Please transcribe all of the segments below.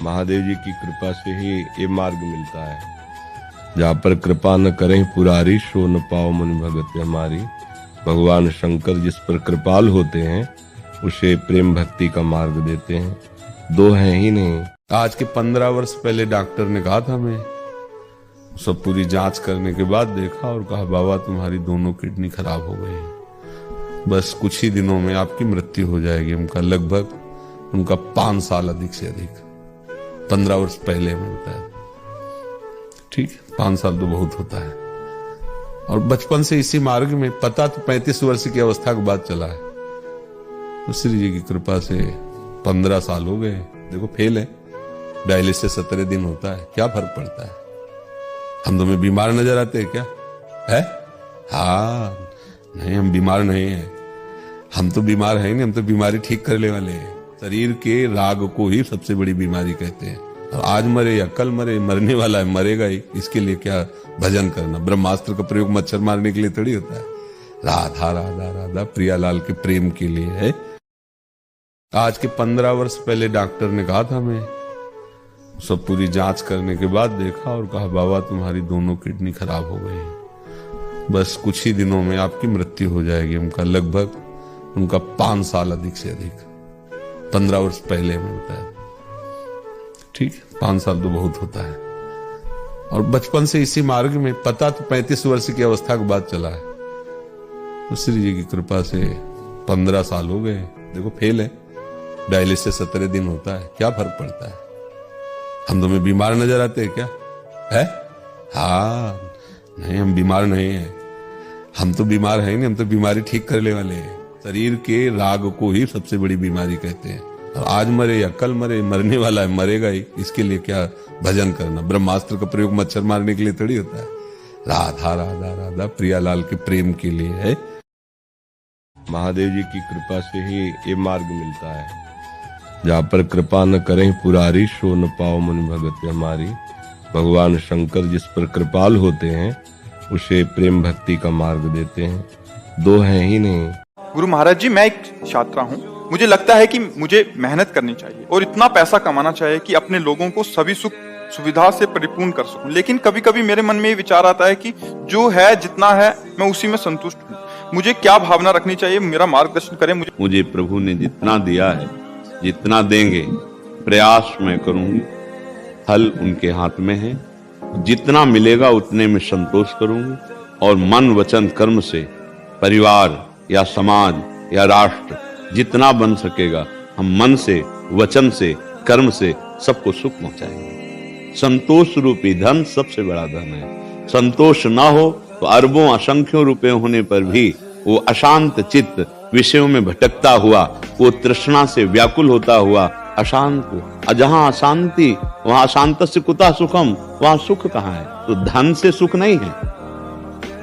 महादेव जी की कृपा से ही ये मार्ग मिलता है। जहाँ पर कृपा न करें पुरारी, सो न पाओ मन भगत हमारी। भगवान शंकर जिस पर कृपाल होते हैं उसे प्रेम भक्ति का मार्ग देते हैं। दो हैं ही नहीं। आज के 15 वर्ष पहले डॉक्टर ने कहा था, मैं सब पूरी जांच करने के बाद देखा और कहा बाबा तुम्हारी दोनों किडनी खराब हो गई, बस कुछ ही दिनों में आपकी मृत्यु हो जाएगी। उनका 5 साल अधिक से अधिक 15 वर्ष पहले में होता है। ठीक, 5 साल तो बहुत होता है। और बचपन से इसी मार्ग में, पता तो 35 वर्ष की अवस्था के बाद चला है। तो श्री जी की कृपा से 15 साल हो गए। देखो फेल है, डायलिसिस 17 दिन होता है, क्या फर्क पड़ता है? हम तुम्हें बीमार नजर आते हैं क्या? है? हाँ, नहीं हम बीमार नहीं हैं। हम तो बीमार है नहीं, हम तो बीमारी ठीक करने वाले हैं। शरीर के राग को ही सबसे बड़ी बीमारी कहते हैं। और आज मरे या कल मरे, मरने वाला है, मरेगा ही। इसके लिए क्या भजन करना? ब्रह्मास्त्र का प्रयोग मच्छर मारने के लिए थोड़ी होता है। राधा राधा राधा प्रियालाल के प्रेम के लिए है। आज के 15 वर्ष पहले डॉक्टर ने कहा था, मैं सब पूरी जांच करने के बाद देखा और कहा बाबा तुम्हारी दोनों किडनी खराब हो गई, बस कुछ ही दिनों में आपकी मृत्यु हो जाएगी। उनका 5 साल अधिक से अधिक 15 वर्ष पहले में होता है। ठीक, 5 साल तो बहुत होता है। और बचपन से इसी मार्ग में, पता तो 35 वर्ष की अवस्था के बाद चला है। तो श्री जी की कृपा से 15 साल हो गए। देखो फेल है, डायलिसिस 17 दिन होता है, क्या फर्क पड़ता है? हम तुम्हें बीमार नजर आते हैं क्या? है? हाँ, नहीं हम बीमार नहीं हैं। हम तो बीमार है नहीं, हम तो बीमारी ठीक करने वाले हैं। शरीर के राग को ही सबसे बड़ी बीमारी कहते हैं। और आज मरे या कल मरे, मरने वाला है, मरेगा ही। इसके लिए क्या भजन करना? ब्रह्मास्त्र का प्रयोग मच्छर मारने के लिए थोड़ी होता है। राधा राधा राधा प्रियालाल के प्रेम के लिए है। महादेव जी की कृपा से ही ये मार्ग मिलता है। जहाँ पर कृपा न करें पुरारी, सो न पाओ मन भगत हमारी। भगवान शंकर जिस पर कृपाल होते हैं उसे प्रेम भक्ति का मार्ग देते हैं। दो हैं ही नहीं। गुरु महाराज जी, मैं एक छात्रा हूँ। मुझे लगता है कि मुझे मेहनत करनी चाहिए और इतना पैसा कमाना चाहिए कि अपने लोगों को सभी सुख सुविधा से परिपूर्ण कर सकूं। लेकिन कभी कभी मेरे मन में ये विचार आता है कि जो है, जितना है, मैं उसी में संतुष्ट हूँ। मुझे क्या भावना रखनी चाहिए? मेरा मार्गदर्शन करें। मुझे प्रभु ने जितना दिया है, जितना देंगे, प्रयास मैं करूंगी। फल उनके हाथ में है। जितना मिलेगा उतने में संतोष करूंगी। और मन वचन कर्म से परिवार या समाज या राष्ट्र जितना बन सकेगा, हम मन से, वचन से, कर्म से सबको सुख पहुंचाएंगे। संतोष रूपी धन सबसे बड़ा धन है। संतोष ना हो तो अरबों असंख्यों रुपए होने पर भी वो अशांत चित्त विषयों में भटकता हुआ, वो तृष्णा से व्याकुल होता हुआ अशांत। जहां अशांति वहां अशांतस्य कुतः सुखम, वहां सुख कहाँ है? तो धन से सुख नहीं है,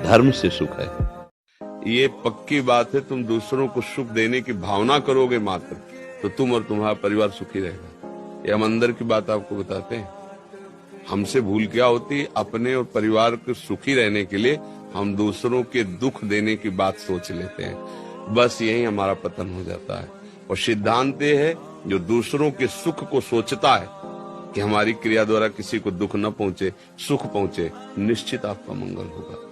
धर्म से सुख है। ये पक्की बात है। तुम दूसरों को सुख देने की भावना करोगे मात्र, तो तुम और तुम्हारा परिवार सुखी रहेगा। ये हम अंदर की बात आपको बताते हैं। हमसे भूल क्या होती है? अपने और परिवार के सुखी रहने के लिए हम दूसरों के दुख देने की बात सोच लेते हैं। बस यही हमारा पतन हो जाता है। और सिद्धांत ये है, जो दूसरों के सुख को सोचता है कि हमारी क्रिया द्वारा किसी को दुख न पहुंचे, सुख पहुंचे, निश्चित आपका मंगल होगा।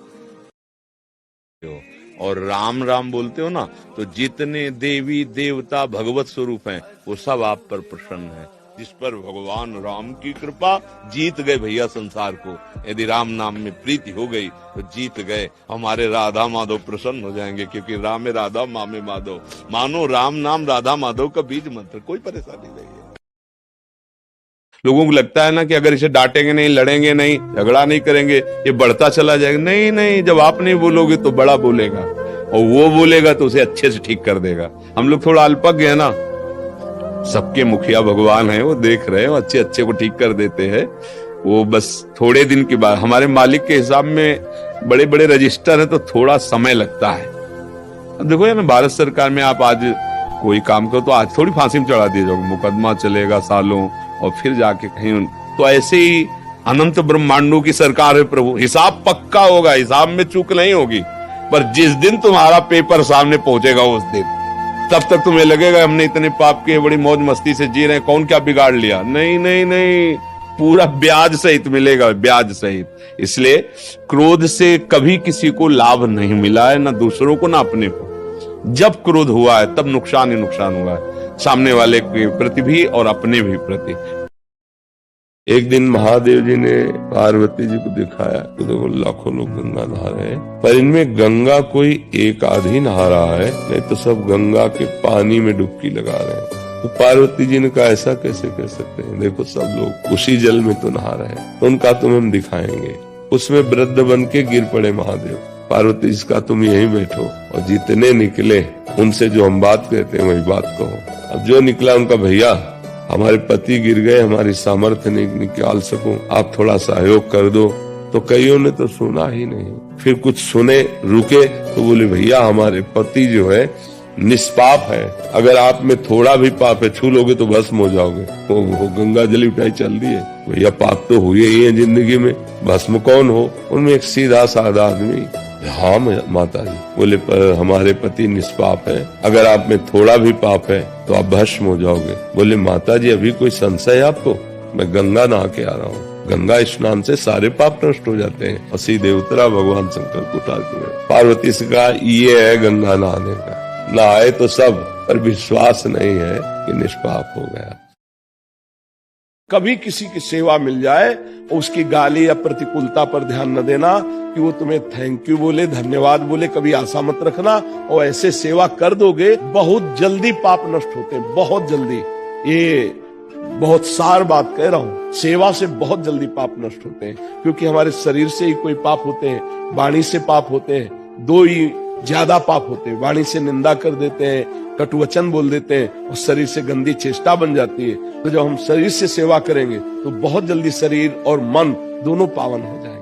और राम राम बोलते हो ना, तो जितने देवी देवता भगवत स्वरूप हैं वो सब आप पर प्रसन्न हैं। जिस पर भगवान राम की कृपा, जीत गए भैया संसार को। यदि राम नाम में प्रीति हो गई तो जीत गए। हमारे राधा माधव प्रसन्न हो जाएंगे, क्योंकि राम में राधा, माँ में माधव। मानो राम नाम राधा माधव का बीज मंत्र, कोई परेशानी नहीं है। लोगों को लगता है ना कि अगर इसे डांटेंगे नहीं, लड़ेंगे नहीं, झगड़ा नहीं करेंगे, ये बढ़ता चला जाएगा। नहीं नहीं, जब आप नहीं बोलोगे तो बड़ा बोलेगा, और वो बोलेगा तो उसे अच्छे से ठीक कर देगा। हम लोग थोड़ा अल्पज्ञ है ना, सबके मुखिया भगवान है, वो देख रहे हैं, अच्छे अच्छे को ठीक कर देते हैं। वो बस थोड़े दिन के बाद, हमारे मालिक के हिसाब में बड़े बड़े रजिस्टर है तो थोड़ा समय लगता है। अब देखो यार, भारत सरकार में आप आज कोई काम करो तो आज थोड़ी फांसी में चढ़ा दिए जाओगे, मुकदमा चलेगा सालों, और फिर जाके कहीं। तो ऐसे ही अनंत ब्रह्मांडों की सरकार है प्रभु। हिसाब पक्का होगा, हिसाब में चूक नहीं होगी। पर जिस दिन तुम्हारा पेपर सामने पहुंचेगा उस दिन तब तक तुम्हें लगेगा हमने इतने पाप किए, बड़ी मौज मस्ती से जी रहे हैं, कौन क्या बिगाड़ लिया। नहीं नहीं नहीं, पूरा ब्याज सहित मिलेगा, ब्याज सहित। इसलिए क्रोध से कभी किसी को लाभ नहीं मिला है, ना दूसरों को ना अपने को। जब क्रोध हुआ है तब नुकसान ही नुकसान हुआ है, सामने वाले के प्रति भी और अपने भी प्रति। एक दिन महादेव जी ने पार्वती जी को दिखाया तो देखो लाखों लोग गंगा नहा रहे हैं, पर इनमें गंगा कोई एक आधी नहा रहा है, नहीं तो सब गंगा के पानी में डुबकी लगा रहे हैं। तो पार्वती जी ने कहा ऐसा कैसे कह सकते हैं, देखो सब लोग उसी जल में तो नहा रहे हैं। तो उनका तुम हम दिखाएंगे। उसमें वृद्ध बन के गिर पड़े महादेव। पार्वती जी का तुम यहीं बैठो और जितने निकले उनसे जो हम बात कहते हैं वही बात कहो। अब जो निकला उनका, भैया हमारे पति गिर गए, हमारी सामर्थ्य नहीं निकाल सकूं, आप थोड़ा सहयोग कर दो। तो कईयों ने तो सुना ही नहीं, फिर कुछ सुने, रुके तो बोले भैया हमारे पति जो है निष्पाप है, अगर आप में थोड़ा भी पाप है छू लोगे तो भस्म हो जाओगे। वो गंगा जल उठाई चल दी है, भैया पाप तो हुए ही है जिंदगी में, भस्म कौन हो। उनमें एक सीधा साधा आदमी, हाँ माता जी। बोले पर हमारे पति निष्पाप है, अगर आप में थोड़ा भी पाप है तो आप भस्म हो जाओगे। बोले माता जी अभी कोई संशय है आपको, मैं गंगा नहा के आ रहा हूँ, गंगा स्नान से सारे पाप नष्ट हो जाते हैं। और सीधे उतरा, भगवान शंकर को उतार के पार्वती से कहा ये है गंगा नहाने का, नहाए तो सब, पर विश्वास नहीं है कि निष्पाप हो गया। कभी किसी की सेवा मिल जाए उसकी गाली या प्रतिकूलता पर ध्यान न देना कि वो तुम्हें थैंक यू बोले, धन्यवाद बोले, कभी आशा मत रखना। और ऐसे सेवा कर दोगे बहुत जल्दी पाप नष्ट होते हैं, बहुत जल्दी। ये बहुत सार बात कह रहा हूं, सेवा से बहुत जल्दी पाप नष्ट होते हैं, क्योंकि हमारे शरीर से ही कोई पाप होते हैं, वाणी से पाप होते हैं, दो ही ज्यादा पाप होते हैं। वाणी से निंदा कर देते हैं, कटुवचन बोल देते हैं, और शरीर से गंदी चेष्टा बन जाती है। तो जब हम शरीर से सेवा करेंगे तो बहुत जल्दी शरीर और मन दोनों पावन हो जाएंगे।